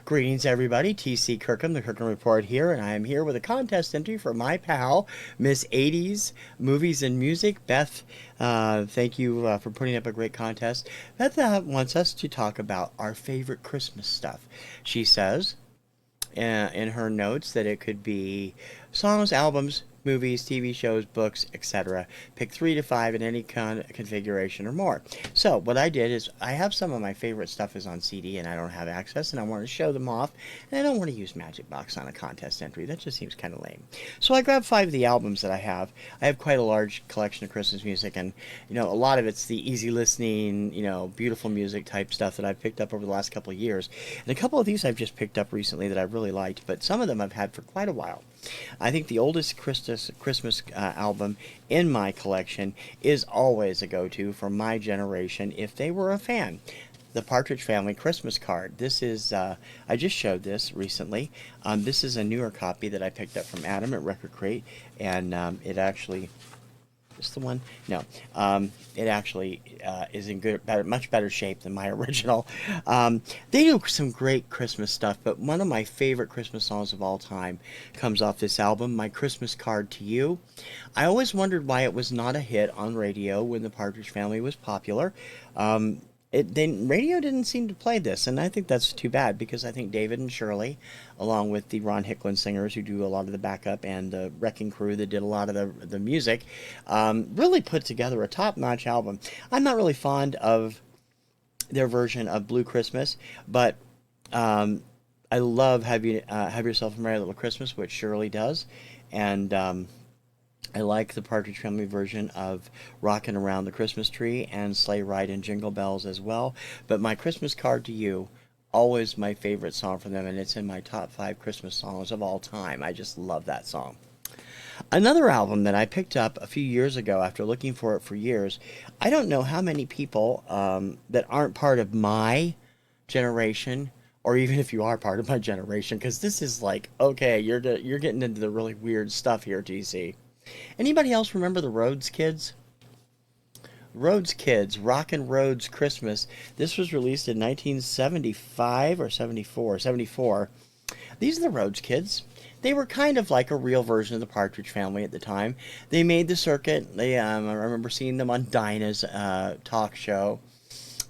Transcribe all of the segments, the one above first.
Greetings, everybody. TC Kirkham, the Kirkham Report here, and I am here with a contest entry for my pal, Miss 80's Movies and Music. Beth, thank you for putting up a great contest. Beth wants us to talk about our favorite Christmas stuff. She says in her notes that it could be songs, albums, movies, TV shows, books, etc. Pick 3 to 5 in any configuration or more. So what I did is I have some of my favorite stuff is on CD and I don't have access and I wanted to show them off, and I don't want to use Magic Box on a contest entry. That just seems kind of lame. So I grabbed 5 of the albums that I have. I have quite a large collection of Christmas music, and a lot of it's the easy listening, beautiful music type stuff that I've picked up over the last couple of years. And a couple of these I've just picked up recently that I really liked, but some of them I've had for quite a while. I think the oldest Christmas album in my collection is always a go-to for my generation if they were a fan. The Partridge Family Christmas Card. This is, I just showed this recently. This is a newer copy that I picked up from Adam at Record Crate, and it actually... Is the one? No. It actually is in much better shape than my original. They do some great Christmas stuff, but one of my favorite Christmas songs of all time comes off this album, My Christmas Card to You. I always wondered why it was not a hit on radio when the Partridge Family was popular. Radio didn't seem to play this, and I think that's too bad, because I think David and Shirley, along with the Ron Hicklin singers who do a lot of the backup, and the Wrecking Crew that did a lot of the music, really put together a top-notch album. I'm not really fond of their version of Blue Christmas, but I love Have Yourself a Merry Little Christmas, which Shirley does, and I like the Partridge Family version of Rockin' Around the Christmas Tree and Sleigh Ride and Jingle Bells as well. But My Christmas Card to You, always my favorite song from them, and it's in my top 5 Christmas songs of all time. I just love that song. Another album that I picked up a few years ago after looking for it for years, I don't know how many people that aren't part of my generation, or even if you are part of my generation, because this is like, okay, you're getting into the really weird stuff here, TC. Anybody else remember the Rhodes Kids? Rhodes Kids, Rockin' Rhodes Christmas. This was released in 1975 or 74. 74. These are the Rhodes Kids. They were kind of like a real version of the Partridge Family at the time. They made the circuit. I remember seeing them on Dinah's talk show.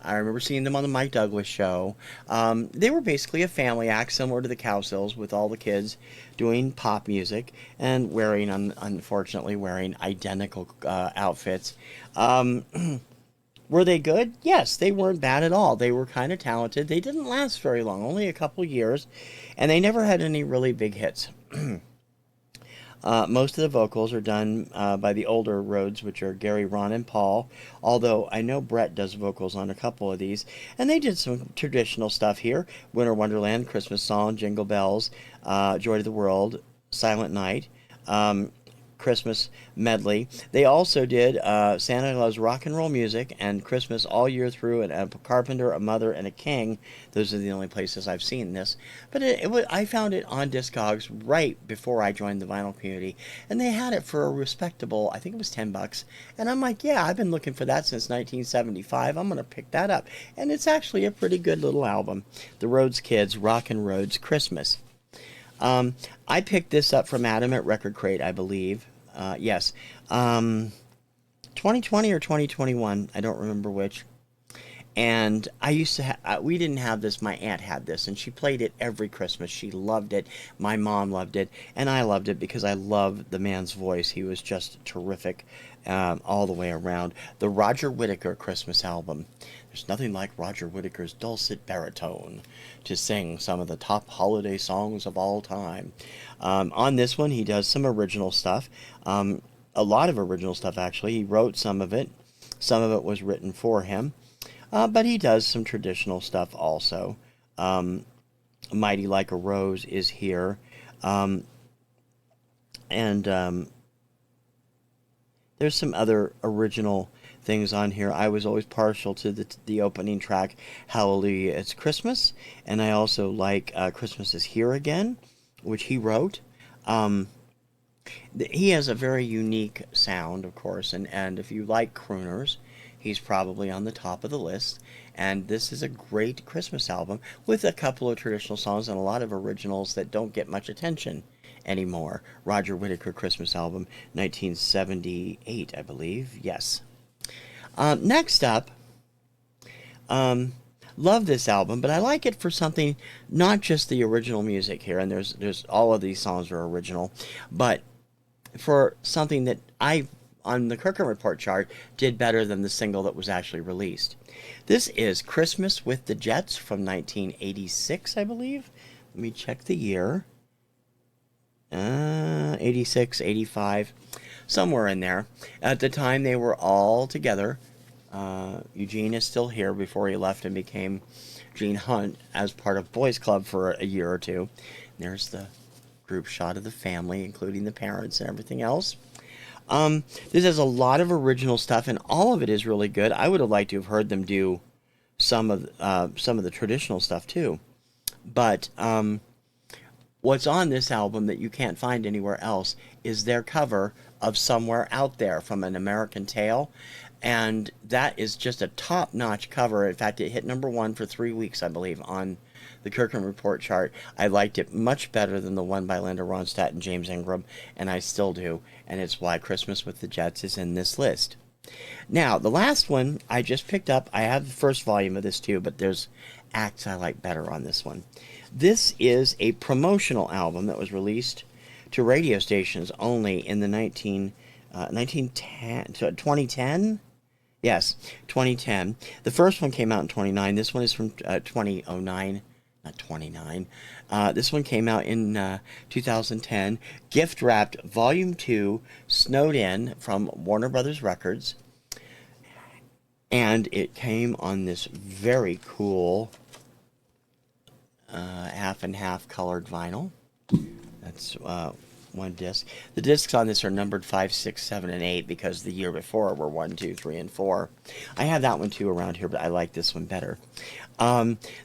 I remember seeing them on the Mike Douglas show. They were basically a family act similar to the Cowsills, with all the kids doing pop music and unfortunately wearing identical outfits. Were they good? Yes, they weren't bad at all. They were kind of talented. They didn't last very long, only a couple years, and they never had any really big hits. Most of the vocals are done by the older Rhodes, which are Gary, Ron, and Paul, although I know Brett does vocals on a couple of these, and they did some traditional stuff here: Winter Wonderland, Christmas Song, Jingle Bells, Joy to the World, Silent Night, Christmas medley. They also did Santa Loves Rock and Roll Music and Christmas All Year Through, and A Carpenter, A Mother, and a King. Those are the only places I've seen this. But I found it on Discogs right before I joined the vinyl community, and they had it for a respectable, I think it was $10. And I'm like, yeah, I've been looking for that since 1975. I'm going to pick that up. And it's actually a pretty good little album. The Rhodes Kids, Rockin' Rhodes Christmas. I picked this up from Adam at Record Crate, I believe. Yes. 2020 or 2021, I don't remember which. And I used to we didn't have this, my aunt had this, and she played it every Christmas. She loved it. My mom loved it, and I loved it because I loved the man's voice. He was just terrific all the way around. The Roger Whittaker Christmas album. There's nothing like Roger Whittaker's dulcet baritone to sing some of the top holiday songs of all time. On this one, he does some original stuff. A lot of original stuff, actually. He wrote some of it. Some of it was written for him. But he does some traditional stuff also. Mighty Like a Rose is here. And there's some other original things on here. I was always partial to the opening track, Hallelujah, It's Christmas. And I also like Christmas is Here Again. which he wrote. Um, he has a very unique sound, of course, and if you like crooners, he's probably on the top of the list. And this is a great Christmas album with a couple of traditional songs and a lot of originals that don't get much attention anymore. Roger Whittaker Christmas album, 1978, I believe. Yes. Next up, um, love this album, but I like it for something not just the original music here, and there's all of these songs are original, but for something that I on the Kirkham Report chart did better than the single that was actually released. This is Christmas with the Jets from 1986, I believe. Let me check the year. 86, 85, somewhere in there. At the time, they were all together. Eugene is still here before he left and became Gene Hunt as part of Boys Club for a year or two. And there's the group shot of the family, including the parents and everything else. This has a lot of original stuff, and all of it is really good. I would have liked to have heard them do some of the traditional stuff too. But what's on this album that you can't find anywhere else is their cover of Somewhere Out There from An American Tale. And that is just a top-notch cover. In fact, it hit #1 for 3 weeks, I believe, on the Kirkham Report chart. I liked it much better than the one by Linda Ronstadt and James Ingram, and I still do. And it's why Christmas with the Jets is in this list. Now, the last one I just picked up. I have the first volume of this too, but there's acts I like better on this one. This is a promotional album that was released to radio stations only in the 2010? Yes, 2010. The first one came out in 29. This one is from 2009. Not 29. This one came out in 2010. Gift Wrapped Volume 2, Snowed In from Warner Brothers Records. And it came on this very cool half and half colored vinyl. That's one disc. The discs on this are numbered 5, 6, 7, and 8 because the year before were 1, 2, 3, and 4. I have that one too around here, but I like this one better.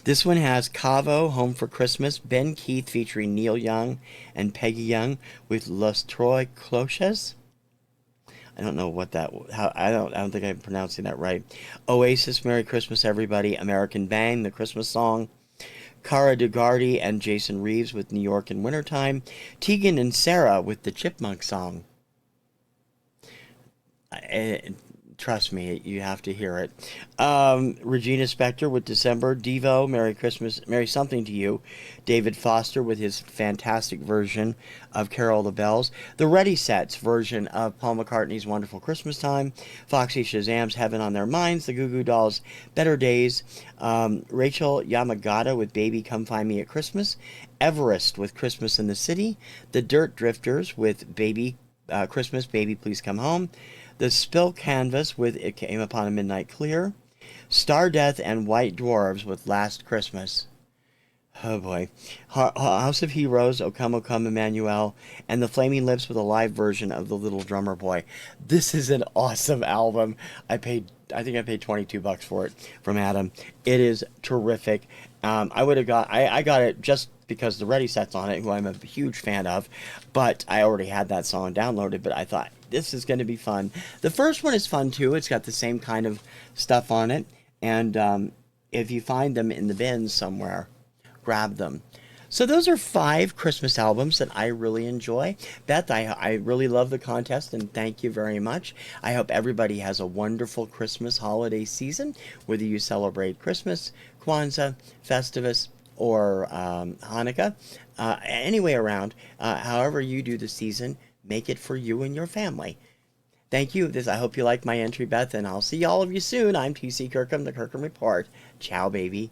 This one has Cavo, Home for Christmas, Ben Keith featuring Neil Young and Peggy Young with Los Trois Cloches. I don't know what that. I don't think I'm pronouncing that right. Oasis, Merry Christmas, Everybody. American Bang, the Christmas song. Cara DeGardi and Jason Reeves with New York in Wintertime. Tegan and Sarah with the Chipmunk song. Trust me, you have to hear it. Regina Spektor with December. Devo, Merry Christmas, Merry Something to You. David Foster with his fantastic version of Carol of the Bells. The Ready Sets version of Paul McCartney's Wonderful Christmas Time. Foxy Shazam's Heaven on Their Minds. The Goo Goo Dolls' Better Days. Rachel Yamagata with Baby Come Find Me at Christmas. Everest with Christmas in the City. The Dirt Drifters with Baby Christmas, Baby Please Come Home. The Spill Canvas with It Came Upon a Midnight Clear. Star Death and White Dwarves with Last Christmas. Oh boy. House of Heroes, O Come, Emmanuel. And The Flaming Lips with a live version of The Little Drummer Boy. This is an awesome album. I think I paid $22 for it from Adam. It is terrific. I got it just because the Ready Set's on it, who I'm a huge fan of, but I already had that song downloaded, but I thought, this is going to be fun. The first one is fun, too. It's got the same kind of stuff on it, and if you find them in the bins somewhere, grab them. So those are 5 Christmas albums that I really enjoy. Beth, I really love the contest, and thank you very much. I hope everybody has a wonderful Christmas holiday season, whether you celebrate Christmas, Kwanzaa, Festivus, or Hanukkah, any way around, however you do the season, make it for you and your family. Thank you. I hope you like my entry, Beth, and I'll see all of you soon. I'm T.C. Kirkham, the Kirkham Report. Ciao, baby.